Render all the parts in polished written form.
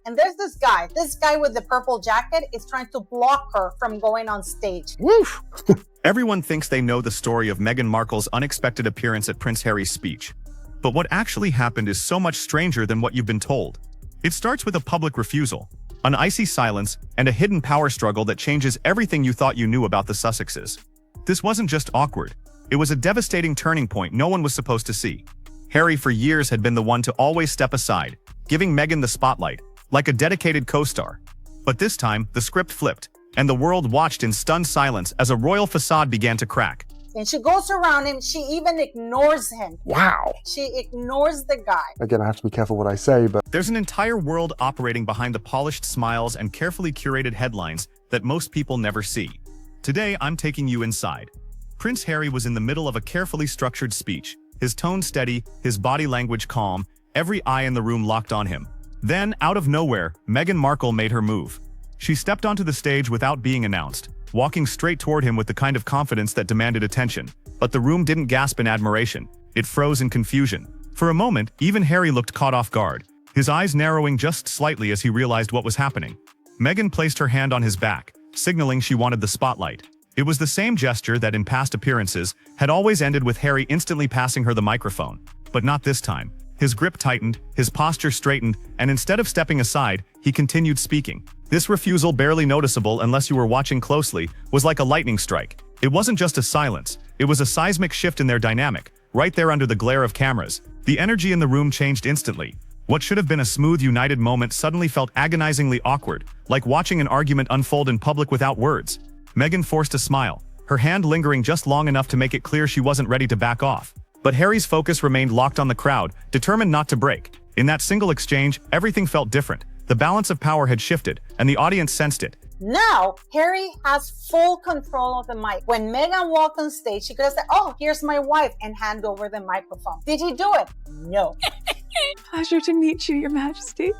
And there's this guy with the purple jacket is trying to block her from going on stage. Woof. Everyone thinks they know the story of Meghan Markle's unexpected appearance at Prince Harry's speech. But what actually happened is so much stranger than what you've been told. It starts with a public refusal, an icy silence, and a hidden power struggle that changes everything you thought you knew about the Sussexes. This wasn't just awkward. It was a devastating turning point no one was supposed to see. Harry for years had been the one to always step aside, giving Meghan the spotlight, like a dedicated co-star. But this time, the script flipped, and the world watched in stunned silence as a royal facade began to crack. And she goes around him, she even ignores him. Wow. She ignores the guy. Again, I have to be careful what I say, but There's an entire world operating behind the polished smiles and carefully curated headlines that most people never see. Today, I'm taking you inside. Prince Harry was in the middle of a carefully structured speech, his tone steady, his body language calm, every eye in the room locked on him. Then, out of nowhere, Meghan Markle made her move. She stepped onto the stage without being announced, walking straight toward him with the kind of confidence that demanded attention. But the room didn't gasp in admiration. It froze in confusion. For a moment, even Harry looked caught off guard, his eyes narrowing just slightly as he realized what was happening. Meghan placed her hand on his back, signaling she wanted the spotlight. It was the same gesture that in past appearances had always ended with Harry instantly passing her the microphone. But not this time. His grip tightened, his posture straightened, and instead of stepping aside, he continued speaking. This refusal, barely noticeable unless you were watching closely, was like a lightning strike. It wasn't just a silence, it was a seismic shift in their dynamic, right there under the glare of cameras. The energy in the room changed instantly. What should have been a smooth, united moment suddenly felt agonizingly awkward, like watching an argument unfold in public without words. Meghan forced a smile, her hand lingering just long enough to make it clear she wasn't ready to back off. But Harry's focus remained locked on the crowd, determined not to break. In that single exchange, everything felt different. The balance of power had shifted, and the audience sensed it. Now, Harry has full control of the mic. When Meghan walked on stage, she could have said, "Oh, here's my wife," and hand over the microphone. Did he do it? No. Pleasure to meet you, Your Majesty.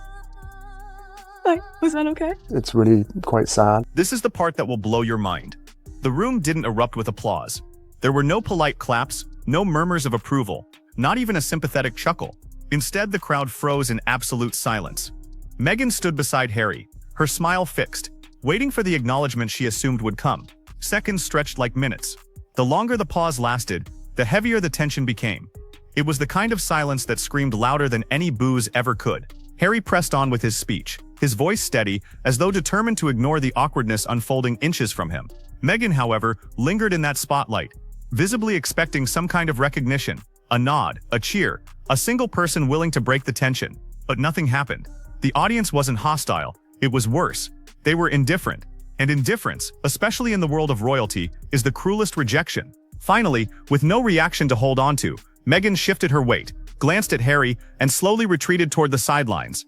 Was that okay? it's really quite sad. This is the part that will blow your mind. The room didn't erupt with applause. There were no polite claps, no murmurs of approval, not even a sympathetic chuckle. Instead, the crowd froze in absolute silence. Meghan stood beside Harry, her smile fixed, waiting for the acknowledgement she assumed would come. Seconds stretched like minutes. The longer the pause lasted, the heavier the tension became. It was the kind of silence that screamed louder than any boos ever could. Harry pressed on with his speech, his voice steady, as though determined to ignore the awkwardness unfolding inches from him. Meghan, however, lingered in that spotlight, visibly expecting some kind of recognition, a nod, a cheer, a single person willing to break the tension. But nothing happened. The audience wasn't hostile, it was worse. They were indifferent. And indifference, especially in the world of royalty, is the cruelest rejection. Finally, with no reaction to hold on to, Meghan shifted her weight, glanced at Harry, and slowly retreated toward the sidelines.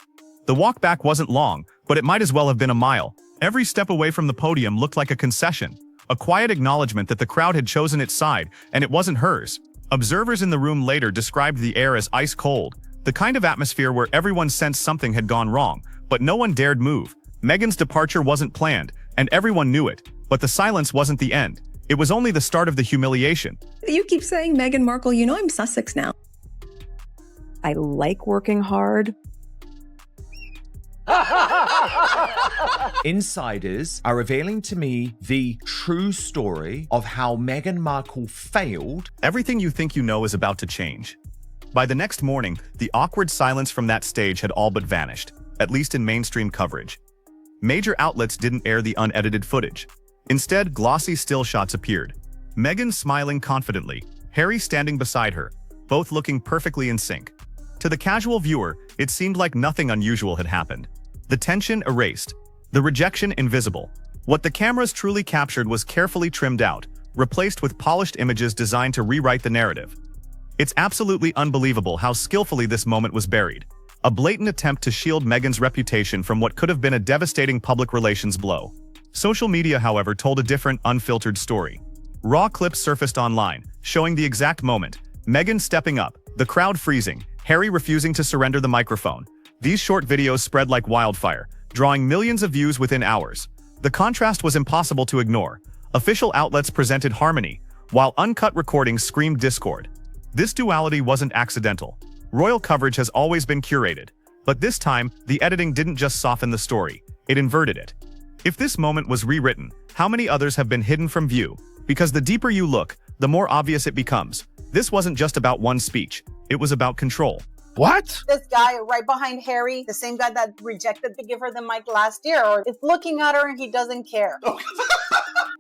The walk back wasn't long, but it might as well have been a mile. Every step away from the podium looked like a concession, a quiet acknowledgement that the crowd had chosen its side, and it wasn't hers. Observers in the room later described the air as ice cold, the kind of atmosphere where everyone sensed something had gone wrong, but no one dared move. Meghan's departure wasn't planned, and everyone knew it, but the silence wasn't the end. It was only the start of the humiliation. You keep saying Meghan Markle, you know I'm Sussex now. I like working hard. Insiders are revealing to me the true story of how Meghan Markle failed. Everything you think you know is about to change. By the next morning, the awkward silence from that stage had all but vanished, at least in mainstream coverage. Major outlets didn't air the unedited footage. Instead, glossy still shots appeared. Meghan smiling confidently, Harry standing beside her, both looking perfectly in sync. To the casual viewer, it seemed like nothing unusual had happened. The tension erased, the rejection invisible. What the cameras truly captured was carefully trimmed out, replaced with polished images designed to rewrite the narrative. It's absolutely unbelievable how skillfully this moment was buried. A blatant attempt to shield Meghan's reputation from what could have been a devastating public relations blow. Social media, however, told a different, unfiltered story. Raw clips surfaced online, showing the exact moment. Meghan stepping up, the crowd freezing, Harry refusing to surrender the microphone. These short videos spread like wildfire, drawing millions of views within hours. The contrast was impossible to ignore. Official outlets presented harmony, while uncut recordings screamed discord. This duality wasn't accidental. Royal coverage has always been curated. But this time, the editing didn't just soften the story, it inverted it. If this moment was rewritten, how many others have been hidden from view? Because the deeper you look, the more obvious it becomes. This wasn't just about one speech, it was about control. What? This guy right behind Harry, the same guy that rejected to give her the mic last year, or is looking at her and he doesn't care.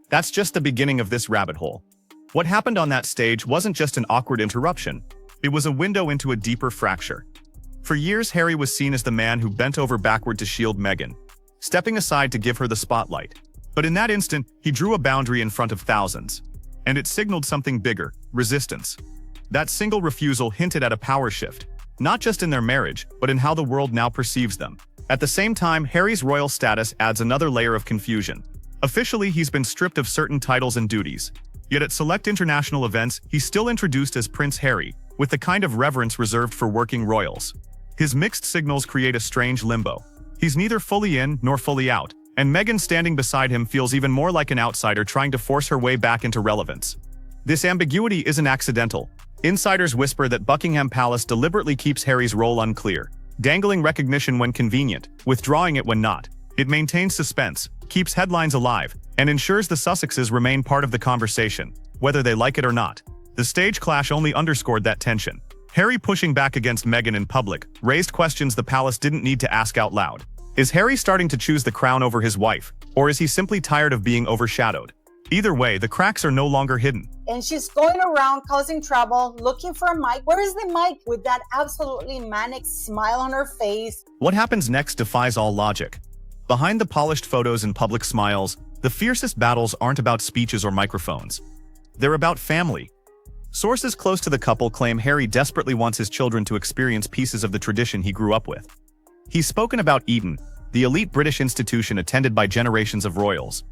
That's just the beginning of this rabbit hole. What happened on that stage wasn't just an awkward interruption. It was a window into a deeper fracture. For years, Harry was seen as the man who bent over backward to shield Meghan, stepping aside to give her the spotlight. But in that instant, he drew a boundary in front of thousands. And it signaled something bigger: resistance. That single refusal hinted at a power shift, not just in their marriage, but in how the world now perceives them. At the same time, Harry's royal status adds another layer of confusion. Officially, he's been stripped of certain titles and duties. Yet at select international events, he's still introduced as Prince Harry, with the kind of reverence reserved for working royals. His mixed signals create a strange limbo. He's neither fully in nor fully out, and Meghan standing beside him feels even more like an outsider trying to force her way back into relevance. This ambiguity isn't accidental. Insiders whisper that Buckingham Palace deliberately keeps Harry's role unclear, dangling recognition when convenient, withdrawing it when not. It maintains suspense, keeps headlines alive, and ensures the Sussexes remain part of the conversation, whether they like it or not. The stage clash only underscored that tension. Harry pushing back against Meghan in public raised questions the palace didn't need to ask out loud. Is Harry starting to choose the crown over his wife, or is he simply tired of being overshadowed? Either way, the cracks are no longer hidden. And she's going around causing trouble, looking for a mic. Where is the mic? With that absolutely manic smile on her face. What happens next defies all logic. Behind the polished photos and public smiles, the fiercest battles aren't about speeches or microphones. They're about family. Sources close to the couple claim Harry desperately wants his children to experience pieces of the tradition he grew up with. He's spoken about Eton, the elite British institution attended by generations of royals.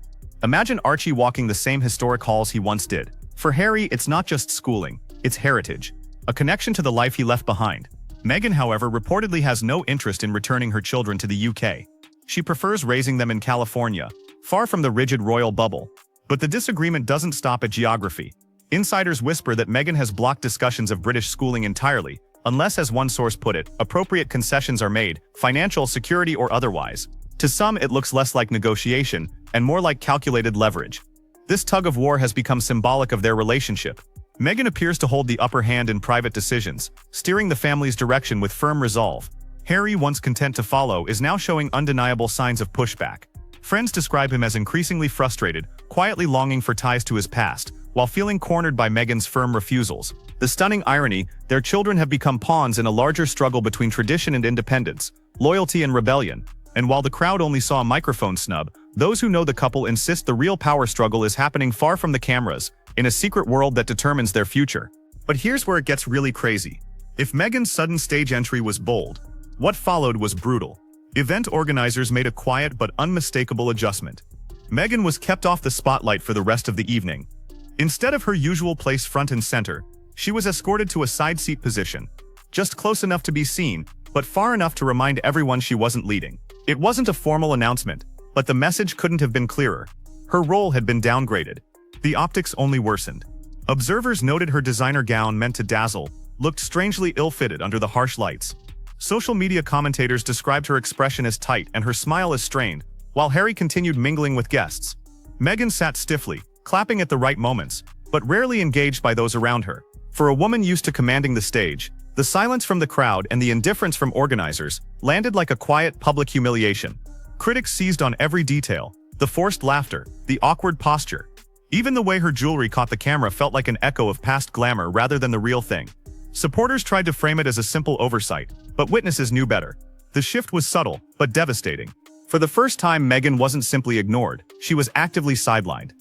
Imagine Archie walking the same historic halls he once did. For Harry, it's not just schooling, it's heritage, a connection to the life he left behind. Meghan, however, reportedly has no interest in returning her children to the UK. She prefers raising them in California, far from the rigid royal bubble. But the disagreement doesn't stop at geography. Insiders whisper that Meghan has blocked discussions of British schooling entirely, unless, as one source put it, appropriate concessions are made, financial, security, or otherwise. To some, it looks less like negotiation, and more like calculated leverage. This tug-of-war has become symbolic of their relationship. Meghan appears to hold the upper hand in private decisions, steering the family's direction with firm resolve. Harry, once content to follow, is now showing undeniable signs of pushback. Friends describe him as increasingly frustrated, quietly longing for ties to his past, while feeling cornered by Meghan's firm refusals. The stunning irony: their children have become pawns in a larger struggle between tradition and independence, loyalty and rebellion. And while the crowd only saw a microphone snub, those who know the couple insist the real power struggle is happening far from the cameras, in a secret world that determines their future. But here's where it gets really crazy. If Meghan's sudden stage entry was bold, what followed was brutal. Event organizers made a quiet but unmistakable adjustment. Meghan was kept off the spotlight for the rest of the evening. Instead of her usual place front and center, she was escorted to a side seat position, just close enough to be seen, but far enough to remind everyone she wasn't leading. It wasn't a formal announcement, but the message couldn't have been clearer. Her role had been downgraded. The optics only worsened. Observers noted her designer gown, meant to dazzle, looked strangely ill-fitted under the harsh lights. Social media commentators described her expression as tight and her smile as strained, while Harry continued mingling with guests. Meghan sat stiffly, clapping at the right moments, but rarely engaged by those around her. For a woman used to commanding the stage, the silence from the crowd and the indifference from organizers landed like a quiet public humiliation. Critics seized on every detail: the forced laughter, the awkward posture. Even the way her jewelry caught the camera felt like an echo of past glamour rather than the real thing. Supporters tried to frame it as a simple oversight, but witnesses knew better. The shift was subtle, but devastating. For the first time, Meghan wasn't simply ignored, she was actively sidelined.